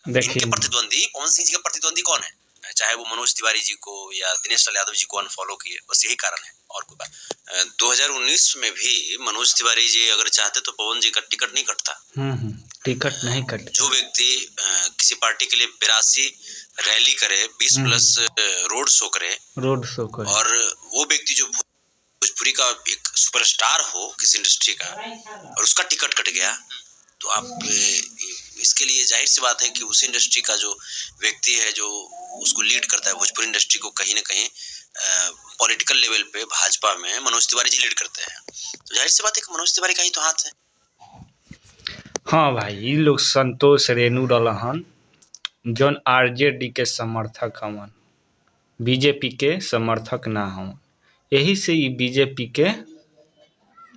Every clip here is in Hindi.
इनके देखिए प्रतिद्वंदी पवन सिंह जी के प्रतिद्वंदी कौन है? चाहे वो मनोज तिवारी जी को या दिनेश लाल यादव जी को अनफॉलो किए, बस यही कारण है और कोई बात। 2019 में भी मनोज तिवारी जी अगर चाहते तो पवन जी का टिकट नहीं कटता। टिकट नहीं कटता। जो व्यक्ति किसी पार्टी के लिए 82 रैली करे, 20 प्लस रोड शो करे और वो व्यक्ति जो भोजपुरी का एक सुपरस्टार हो किसी इंडस्ट्री का और उसका टिकट कट गया, तो आप इसके लिए जाहिर सी बात है कि उस इंडस्ट्री का जो व्यक्ति है जो उसको लीड करता है भोजपुरी इंडस्ट्री को, कहीं ना कहीं पॉलिटिकल लेवल पे भाजपा में मनोज तिवारी जी लीड करते हैं, तो जाहिर सी बात है कि मनोज तिवारी का ही तो हाथ है। हाँ भाई, ये लोग संतोष रेणु रहन जौन आरजेडी के समर्थक हवन, बीजेपी के समर्थक ना हवन, यही से ये बीजेपी के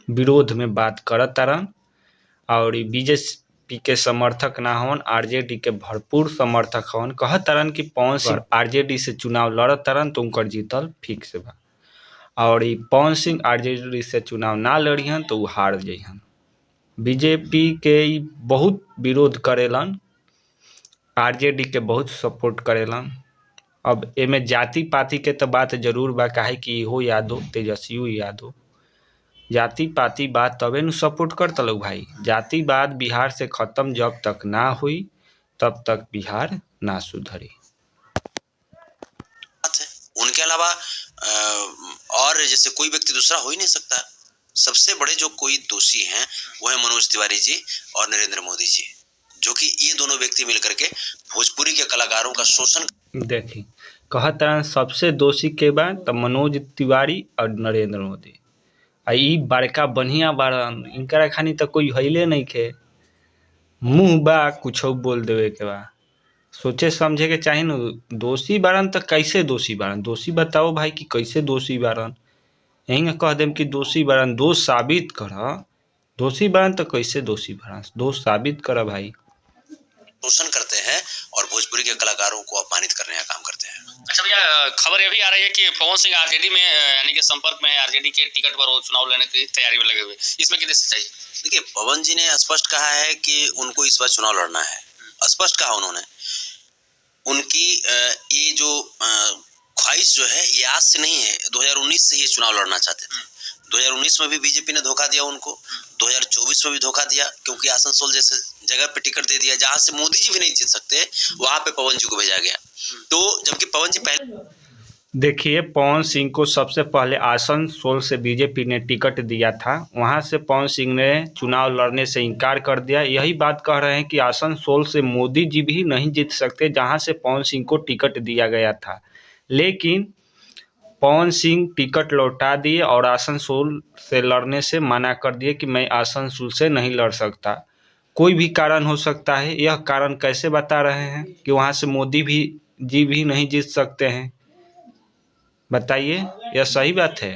विरोध में बात करत तारन और बीजेपी के समर्थक ना हवन, आरजेडी के भरपूर समर्थक हवन। कहत तारन कि पवन सिंह आरजेडी से चुनाव लड़त तारन तो उनकर जीतल फिक्स बा और ये पवन सिंह आरजेडी से चुनाव ना लड़िहन तो वो हार जइहन। बीजेपी के बहुत विरोध करेलन, आरजेडी के बहुत सपोर्ट करेलन। अब एमे जाति पाति के तो बात जरूर बा, काहे कि इहो यादव तेजस्वी यादव जाति पाति बात तबे न सपोर्ट करता लोग भाई। जातिवाद बिहार से खत्म जब तक ना हुई तब तक बिहार ना सुधरी। उनके अलावा और जैसे कोई व्यक्ति दूसरा हो ही नहीं सकता। सबसे बड़े जो कोई दोषी हैं वो है मनोज तिवारी जी और नरेंद्र मोदी जी, जो कि ये दोनों व्यक्ति मिलकर के भोजपुरी के कलाकारों का शोषण। देखी कहता सबसे दोषी के बाद तब मनोज तिवारी और नरेंद्र मोदी ई बड़का बढ़िया बारन, इनकरा खानी तो कोई हईले नहीं खे, मुँह बा कुछ बोल देवे के बा, सोचे समझे के चाहिए न। दोषी बारन तो कैसे दोषी बारन, दोषी बताओ भाई कि कैसे दोषी बारन। यही कह देम कि दोषी बारन, दोष साबित कर। दोषी बारन तो कैसे दोषी बारन, दोष साबित कर भाई। शोषण करते हैं और भोजपुरी के कलाकारों को अपमानित करने का काम करते हैं। अच्छा भैया, खबर ये भी आ रही है कि पवन सिंह आरजेडी में यानी कि संपर्क में है, आरजेडी के टिकट पर वो चुनाव लड़ने की तैयारी में लगे हुए, इसमें कितने सच्चाई है? देखिए, पवन जी ने स्पष्ट कहा है कि उनको इस बार चुनाव लड़ना है, स्पष्ट कहा उन्होंने। उनकी ये जो ख्वाहिश जो है ये आज से नहीं है, 2019 से ये चुनाव लड़ना चाहते थे। 2019 में भी बीजेपी ने धोखा दिया उनको, 2024 में भी धोखा दिया, क्योंकि आसनसोल जैसे जगह पे टिकट दे दिया जहां से मोदी जी भी नहीं जीत सकते, वहां पे पवन जी को भेजा गया। तो जबकि पवन जी पहले देखिए, पवन सिंह को सबसे पहले आसनसोल से बीजेपी ने टिकट दिया था, वहां से पवन सिंह ने चुनाव लड़ने से इनकार कर दिया। यही बात कह रहे हैं कि आसनसोल से मोदी जी भी नहीं जीत सकते जहां से पवन सिंह को टिकट दिया गया था, लेकिन पवन सिंह टिकट लौटा दिए और आसनसोल से लड़ने से मना कर दिए कि मैं आसनसोल से नहीं लड़ सकता। कोई भी कारण हो सकता है, यह कारण कैसे बता रहे हैं कि वहां से मोदी जी भी नहीं जीत सकते हैं, बताइए, यह सही बात है?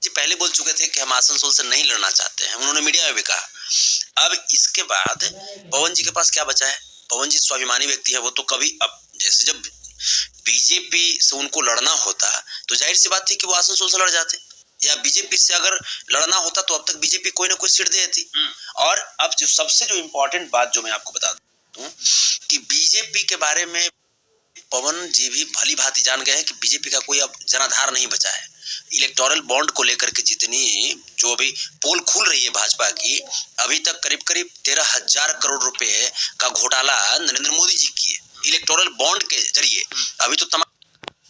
जी पहले बोल चुके थे कि हम आसनसोल से नहीं लड़ना चाहते हैं, उन्होंने मीडिया में भी कहा। अब इसके बाद पवन जी के पास क्या बचा है? पवन जी स्वाभिमानी व्यक्ति है, वो तो कभी, अब जैसे जब बीजेपी से उनको लड़ना होता तो जाहिर सी बात थी कि वो आसनसोल से लड़ जाते, या बीजेपी से अगर लड़ना होता तो अब तक बीजेपी कोई ना कोई सीट दे देती। और अब जो सबसे जो इम्पोर्टेंट बात जो मैं आपको बता दूं कि बीजेपी के बारे में पवन जी भी भली भांति जान गए हैं कि बीजेपी का कोई अब जनाधार नहीं बचा है। इलेक्टोरल बॉन्ड को लेकर के जितनी जो अभी पोल खुल रही है भाजपा की, अभी तक करीब करीब 13,000 करोड़ रुपए का घोटाला नरेंद्र मोदी जी किए इलेक्टोरल बॉन्ड के जरिए। अभी तो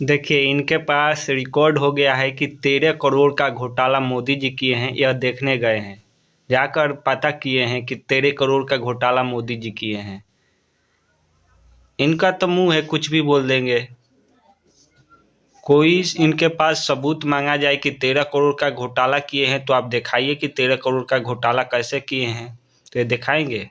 देखिए, इनके पास रिकॉर्ड हो गया है कि 13 करोड़ का घोटाला मोदी जी किए हैं। यह देखने गए हैं, जाकर पता किए हैं कि 13 करोड़ का घोटाला मोदी जी किए हैं। इनका तो मुंह है, कुछ भी बोल देंगे। कोई इनके पास सबूत मांगा जाए कि 13 करोड़ का घोटाला किए हैं तो आप दिखाइए कि 13 करोड़ का घोटाला कैसे किए हैं, तो ये दिखाएंगे।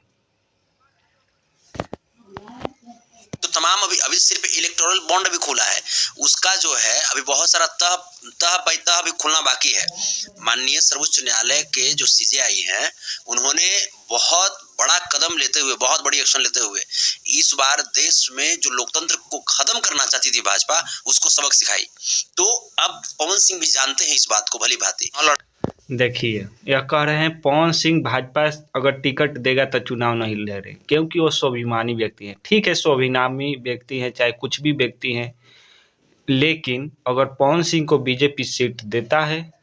तो तमाम अभी सिर्फ इलेक्टोरल बॉन्ड अभी खुला है, उसका जो है अभी बहुत सारा तह बाई तह अभी खुलना बाकी है। माननीय सर्वोच्च न्यायालय के जो सीजेआई हैं, उन्होंने बहुत बड़ा कदम लेते हुए, बहुत बड़ी एक्शन लेते हुए इस बार देश में जो लोकतंत्र को खत्म करना चाहती थी भाजपा, उसको सबक सिखाई। तो अब पवन सिंह भी जानते हैं इस बात को भली भांति। देखिए, यह कह रहे हैं पवन सिंह भाजपा अगर टिकट देगा तो चुनाव नहीं लड़े, क्योंकि वो स्वाभिमानी व्यक्ति हैं। ठीक है, स्वाभिमानी व्यक्ति हैं, चाहे कुछ भी व्यक्ति हैं, लेकिन अगर पवन सिंह को बीजेपी सीट देता है,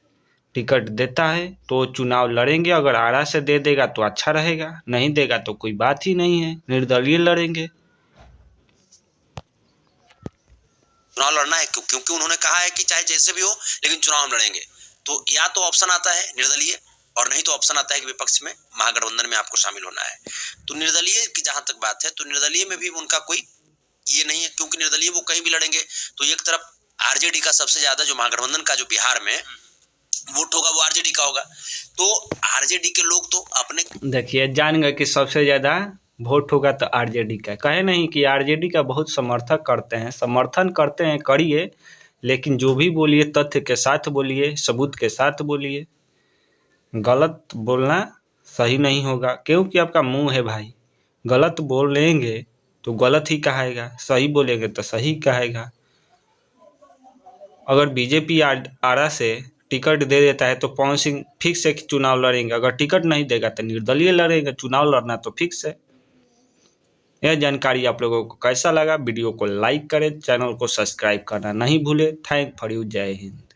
टिकट देता है, तो चुनाव लड़ेंगे। अगर आरा से दे देगा तो अच्छा रहेगा, नहीं देगा तो कोई बात ही नहीं है, निर्दलीय लड़ेंगे। चुनाव लड़ना है क्योंकि उन्होंने कहा है कि चाहे जैसे भी हो लेकिन चुनाव हम लड़ेंगे। तो या तो ऑप्शन आता है निर्दलीय, और नहीं तो ऑप्शन आता है कि विपक्ष में महागठबंधन में आपको शामिल होना है। तो निर्दलीय की जहां तक बात है, तो निर्दलीय में भी उनका कोई ये नहीं है, क्योंकि निर्दलीय वो कहीं भी लड़ेंगे। तो एक तरफ आरजेडी का सबसे ज्यादा जो महागठबंधन का जो बिहार में वोट होगा वो आरजेडी का होगा। तो आरजेडी के लोग तो अपने, देखिए, जान गए कि सबसे ज़्यादा वोट होगा तो आरजेडी का। कहे नहीं कि आरजेडी का बहुत समर्थक करते हैं, समर्थन करते हैं, करिए, लेकिन जो भी बोलिए तथ्य के साथ बोलिए, सबूत के साथ बोलिए। गलत बोलना सही नहीं होगा, क्योंकि आपका मुंह है भाई। गलत बोलेंगे तो गलत ही कहेगा, सही बोलेंगे तो सही कहेगा। अगर बीजेपी आरा से टिकट दे देता है तो पवन सिंह फिक्स है कि चुनाव लड़ेंगे। अगर टिकट नहीं देगा तो निर्दलीय लड़ेंगे। चुनाव लड़ना तो फिक्स है। यह जानकारी आप लोगों को कैसा लगा? वीडियो को लाइक करें, चैनल को सब्सक्राइब करना नहीं भूलें। Thank for you. जय हिंद।